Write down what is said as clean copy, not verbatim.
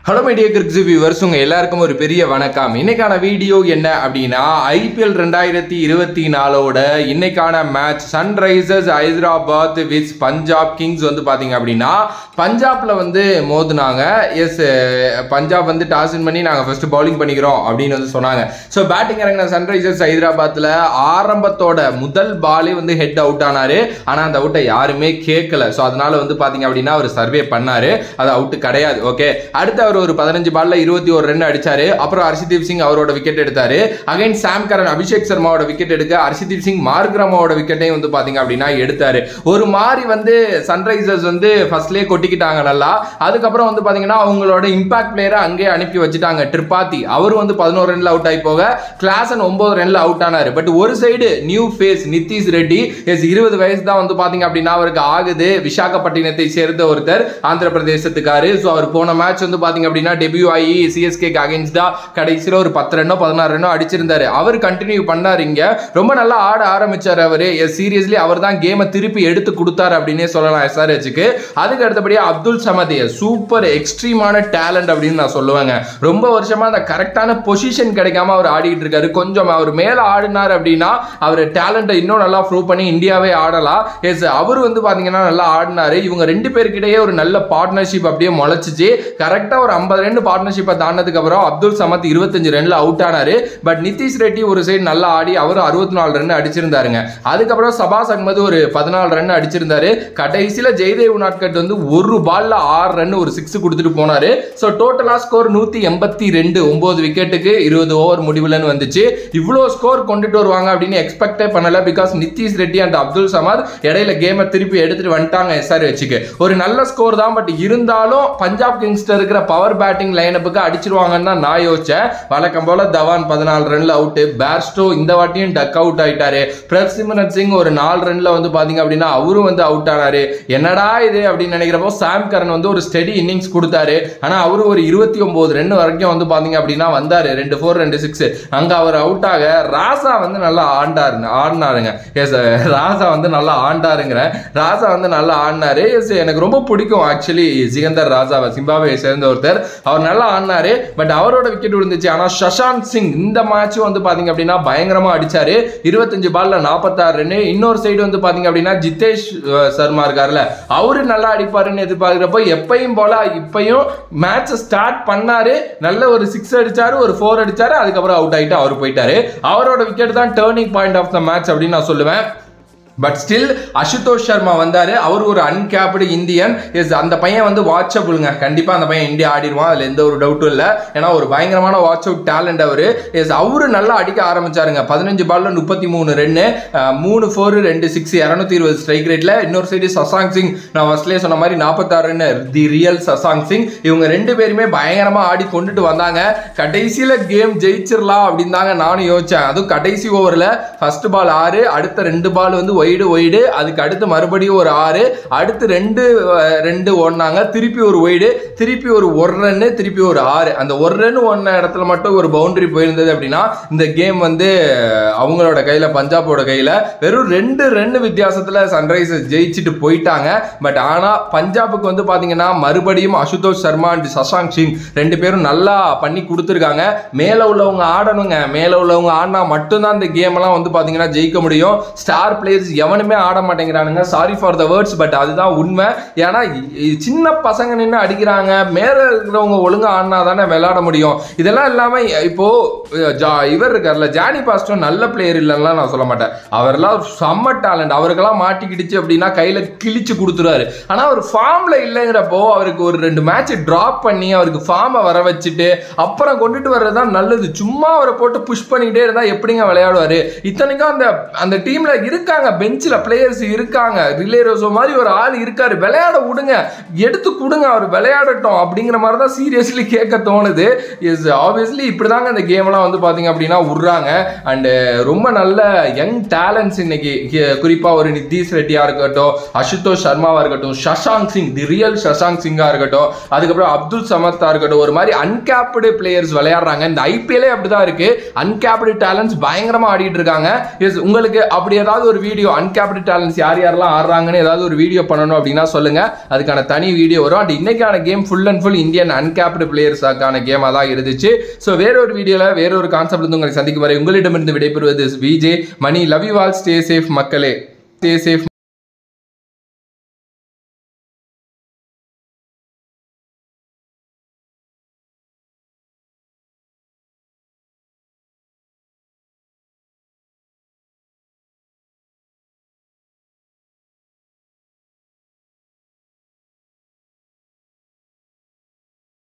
Hello media கிரிக்ஸ் viewers, உங்க எல்லாருக்கும் ஒரு பெரிய வணக்கம். இன்னைக்கான வீடியோ என்ன அப்படின்னா, ஐபிஎல் 2024ஓட இன்னைக்கான match Sunrisers Hyderabad with Punjab Kings வந்து பாத்தீங்க அப்படின்னா பஞ்சாப்ல வந்து மோதுனாங்க. எஸ், பஞ்சாப் வந்து டாஸ் வின் பண்ணி நாங்கள் ஃபர்ஸ்ட் பவுலிங் பண்ணிக்கிறோம் அப்படின்னு வந்து சொன்னாங்க. ஸோ பேட்டிங் இறங்கின சன்ரைசர்ஸ் ஹைதராபாத்தில் ஆரம்பத்தோட முதல் பாலே வந்து ஹெட் அவுட் ஆனாரு. ஆனால் அந்த அவுட்டை யாருமே கேட்கல. ஸோ அதனால வந்து பாத்தீங்க அப்படின்னா அவர் சர்வே பண்ணாரு, அது அவுட் கிடையாது. ஓகே, அடுத்து ஒரு 15 பால்ல 21 ரன் அடிச்சாரு. அப்புறம் ஹர்ஷதீப் சிங் அவரோட விக்கெட் எடுத்தாரு. அகைன் சாம் கரன் அபிஷேக் சர்மாவோட விக்கெட் எடுக்க ஹர்ஷதீப் சிங் மார்க்ரமாவோட விக்கெட்டையும் வந்து பாத்தீங்க அப்படின்னா எடுத்தாரு. ஒரு மாதிரி வந்து சன்ரைசர்ஸ் வந்து ஃபர்ஸ்ட்லயே கொட்டிக்கிட்டாங்க நல்லா. அதுக்கப்புறம் வந்து பாத்தீங்கன்னா அவங்களோட இம்பாக்ட் பிளேயரை அங்கே அனுப்பி வச்சுட்டாங்க. ட்ரிபாத்தி அவர் வந்து 11 ரன்ல அவுட் ஆகி போக கிளாசன் 9 ரன்ல அவுட் ஆனாரு. பட் ஒரு side new face Nitish Reddy, 20 வயசு தான் வந்து பாத்தீங்க அப்படின்னா அவருக்கு ஆகுது. விசாகப்பட்டினத்தை சேர்ந்த ஒருத்தர், ஆந்திர பிரதேசத்துக்காரு. ஸோ அவர் போன மேட்ச் வந்து பாத்தீங்க அப்படின்னா டெபியூ ஆகி சிஎஸ்கேக்கு அகைன்ஸ்டா கடைசியில் ஒரு 10 ரன்னோ 16 ரன்னோ அடிச்சிருந்தாரு. அவர் கண்டினியூ பண்ணாரு. இங்க ரொம்ப நல்லா ஆட ஆரம்பிச்சார் அவரு. சீரியஸ்லி அவர் தான் கேமை திருப்பி எடுத்து கொடுத்தாரு அப்படின்னே சொல்லலாம் எஸ்ஆர்ஹெச்சுக்கு. அதுக்கு அடுத்தபடியா அப்துல் சமத் சூப்பர் எக்ஸ்ட்ரீமான டேலண்ட் அப்படின்னு நான் சொல்லுவேங்க. ரொம்ப வருஷமா அந்த கரெக்டான பொசிஷன் கிடைக்காம அவர் ஆடிட்டு இருக்காரு. கொஞ்சம் அவர் மேல ஆடினார் அப்படின்னா அவர் டேலண்ட்டை இன்னும் நல்லா ப்ரூவ் பண்ணி இந்தியாவே ஆடலாம். எஸ், அவர் வந்து பாத்தீங்கன்னா நல்லா ஆடினாரு. இவங்க ரெண்டு பேருக்கிடையே ஒரு நல்ல பார்ட்னர்ஷிப் அப்படியே முளைச்சிச்சு. கரெக்டா ஒரு 50 ரன் பார்ட்னர்ஷிப்பை தாண்டதுக்கு அப்புறம் அப்துல் சமத் 25 ரன்ல அவுட் ஆனாரு. பட் நிதிஷ் ரெட்டி ஒரு சைடு நல்லா ஆடி அவர் 64 ரன் அடிச்சிருந்தாருங்க. அதுக்கப்புறம் சபாஸ் அகமது ஒரு 14 ரன் அடிச்சிருந்தாரு. கடைசியில ஜெய்தேவ் உனாட்கட் வந்து ஒரு பால்ல 6 ரன் ஒரு 6 கொடுத்துட்டு போனாரு. ஸோ டோட்டலா ஸ்கோர் 182, 9 விக்கெட்டுக்கு 20 ஓவர் முடிவுலன்னு வந்துச்சு. இவ்வளோ ஸ்கோர் கொண்டுட்டு வருவாங்க அப்படின்னு எக்ஸ்பெக்டே பண்ணல. பிகாஸ் நிதிஷ் ரெட்டி அண்ட் அப்துல் சமத் இடையில கேமை திருப்பி எடுத்துட்டு வந்துட்டாங்க எஸ்ஆர்ஹெச்சுக்கு. ஒரு நல்ல ஸ்கோர் தான். பட் இருந்தாலும் பஞ்சாப் கிங்ஸ் இருக்கிற பவர் பேட்டிங் லைனப்புக்கு அடிச்சிருவாங்கன்னு தான் நான் யோசிச்சேன். வழக்கம் போல தவான் 14 ரன்ல அவுட், பேர்ஸ்டோ இந்த வாட்டியும் டக் அவுட் ஆயிட்டாரு. பிரசிம்ரன் சிங் ஒரு 4 ரன்ல வந்து பாத்தீங்க அப்படின்னா அவரும் வந்து அவுட் ஆனாரு. என்னடா இது அப்படின்னு நினைக்கிறப்போ சாம் கரன் வந்து ஒரு ஸ்டெடி இன்னிங்ஸ் கொடுத்தாரு. ஆனா அவரு ஒரு 29 ரன் வரைக்கும் வந்து பாத்தீங்க அப்படின்னா வந்தாரு. 2 4 2 6 அங்க அவர் அவுட் ஆக ராசா வந்து நல்லா ஆடினாருங்க. எஸ், ராசா வந்து நல்லா ஆண்டாருங்கிற ராசா வந்து நல்லா ஆடினாரு. எஸ், எனக்கு ரொம்ப பிடிக்கும் ஆக்சுவலி சிகந்தர் ராசாவை, சிம்பாப்வே சேர்ந்த ஒருத்தர். அவர் நல்லா ஆடினாரு. பட் அவரோட விக்கெட் விழுந்துச்சு. ஆனா சஷாந்த் சிங் இந்த மேட்ச் வந்து பாத்தீங்க அப்படின்னா பயங்கரமா அடிச்சாரு. 25 பால்ல 46 ரன். இன்னொரு சைடு வந்து பாத்தீங்க அப்படின்னா ஜிதேஷ் சர்மா இருக்காருல்ல, அவரு நல்லா அடிப்பாருன்னு எதிர்பார்க்கிறப்போ எப்பயும் போல இப்பயும் மேட்ச் ஸ்டார்ட் பண்ணாரு. நல்ல ஒரு 6 அடிச்சாரு, ஒரு 4 அடிச்சாரு. அதுக்கப்புறம் அவுட் ஆயிட்டு அவர் போயிட்டாரு. அவரோட விக்கெட் தான் turning point of the match அப்படின்னு நான் சொல்லுவேன். பட் ஸ்டில் அசுதோஷ் சர்மா வந்தாரு. அவர் ஒரு அன்கேப்டு இந்தியன். எஸ், அந்த பையன் வந்து வாட்சபிள்ங்க. கண்டிப்பா அந்த பையன் இந்தியா ஆடிடுவான், அதுல எந்த ஒரு டவுட்டும் இல்லை. ஏன்னா ஒரு பயங்கரமான வாட்ச் அவுட் டேலண்ட் அவரு. எஸ், அவரு நல்லா அடிக்க ஆரம்பிச்சாருங்க. 15 பால்ல 33 ரன்னு, 3 4 2 6, 220 ஸ்ட்ரைக் ரேட்ல. இன்னொரு சைடு சசாங்க் சிங், நான் ஃபர்ஸ்ட்லேயே சொன்ன மாதிரி 46 run, the real Shashank Singh. இவங்க ரெண்டு பேருமே பயங்கரமா ஆடி கொண்டுட்டு வந்தாங்க. கடைசியில கேம் ஜெயிச்சிடலாம் அப்படின்னு தாங்க நானும் யோசிச்சேன். அதுவும் கடைசி ஓவரில் ஃபர்ஸ்ட் பால் 6, அடுத்த 2 பால் வந்து ஒய்டு, அதுக்கு அடுத்து மறுபடியும் ஒரு 6, அடுத்து 2 ஓடினாங்க, திருப்பி ஒரு ஒய்டு, திருப்பி ஒரு 1 ரன், திருப்பி ஒரு 6. அந்த 1 ரன் ஒன்ன இடத்துல மட்டும் ஒரு பவுண்டரி போயிருந்தது அப்படின்னா இந்த கேம் வந்து அவங்களோட கையில, பஞ்சாபோட கையில வெறும் 2 ரன் வித்தியாசத்துல சன்ரைசர்ஸ் ஜெயிச்சுட்டு போயிட்டாங்க. பட் ஆனா பஞ்சாபுக்கு வந்து பாத்தீங்கன்னா மறுபடியும் அசுதோஷ் சர்மா அண்ட் சசாங்க் சிங் ரெண்டு பேரும் நல்லா பண்ணி கொடுத்துருக்காங்க. மேல உள்ளவங்க ஆடணுங்க. மேல உள்ளவங்க ஆடினா மட்டும்தான் இந்த கேம் எல்லாம் வந்து பாத்தீங்கன்னா ஜெயிக்க முடியும். ஸ்டார் பிளேயர்ஸ் எவனுமே ஆட மாட்டேங்கிறானுங்க. Sorry for the words, but அதுதான் உண்மை. ஏன்னா சின்ன பசங்க நின்று அடிக்கிறாங்க. மேல இருக்கிறவங்க ஒழுங்கா ஆடினா தானே விளையாட முடியும். இதெல்லாம் இல்லாம இப்போ இவர் இருக்கார்ல, ஜானி பாஸ்டோ நல்ல பிளேயர் இல்லைன்னா நான் சொல்ல மாட்டேன். அவரெல்லாம் செம்ம டேலண்ட். அவருக்கெல்லாம் மாட்டிக்கிடுச்சு அப்படின்னா கையில கிழிச்சு கொடுத்துருவாரு. ஆனா அவர் ஃபார்ம்ல இல்லைங்கிறப்போ அவருக்கு ஒரு 2 மேட்ச் டிராப் பண்ணி அவருக்கு ஃபார்மை வர வச்சுட்டு அப்புறம் கொண்டுட்டு வர்றதுதான் நல்லது. சும்மா அவரை போட்டு புஷ் பண்ணிக்கிட்டே இருந்தா எப்படிங்க விளையாடுவாரு? இத்தனைக்கும் அந்த டீம்ல இருக்காங்க, பெஞ்சில் பிளேயர்ஸ் இருக்காங்க. ரிலேரோசோ மாதிரி ஒரு ஆள் இருக்காரு. விளையாட விடுங்க, எடுத்து கொடுங்க, அவர் விளையாடட்டும் அப்படிங்கிற மாதிரி தான் சீரியஸ்லி கேட்க தோணுது. இஸ் ஆப்வியஸ்லி இப்படிதாங்க அந்த கேம்லாம் வந்து பாத்தீங்க அப்படின்னா விடுறாங்க. அண்ட் ரொம்ப நல்ல யங் டேலண்ட்ஸ் இன்னைக்கு, குறிப்பா ஒரு நிதிஷ் ரெட்டியா இருக்கட்டும், அசுதோஷ் சர்மாவா இருக்கட்டும், சசாங்க் சிங், தி ரியல் சசாங்க் சிங்கா இருக்கட்டும், அதுக்கப்புறம் அப்துல் சமத்தா இருக்கட்டும், ஒரு மாதிரி அன்கேப்டு பிளேயர்ஸ் விளையாடுறாங்க. இந்த ஐபிஎல்லே அப்படிதான் இருக்கு. அன்கேப்டு டேலண்ட்ஸ் பயங்கரமா ஆடிட்டு இருக்காங்க. உங்களுக்கு அப்படி ஏதாவது ஒரு வீடியோ அன்கேப்டு டேலண்ட்ஸ் யாரெல்லாம் ஆடுறாங்கன்னு ஏதாவது ஒரு வீடியோ பண்ணணும் அப்படின்னா சொல்லுங்க, அதுக்கான தனி வீடியோ வரும். அண்ட் இன்னைக்கான game full and full Indian uncapped பிளேயர்ஸாக்கான கேமாக தான் இருந்துச்சு. ஸோ வேறொரு வீடியோவில் வேறொரு கான்செப்ட் வந்து உங்களை சந்திக்கும் வரை உங்களிடமிருந்து விடைபெறுவது VJ Mani. Love you all, stay safe மக்களே, ஸ்டே சேஃப்.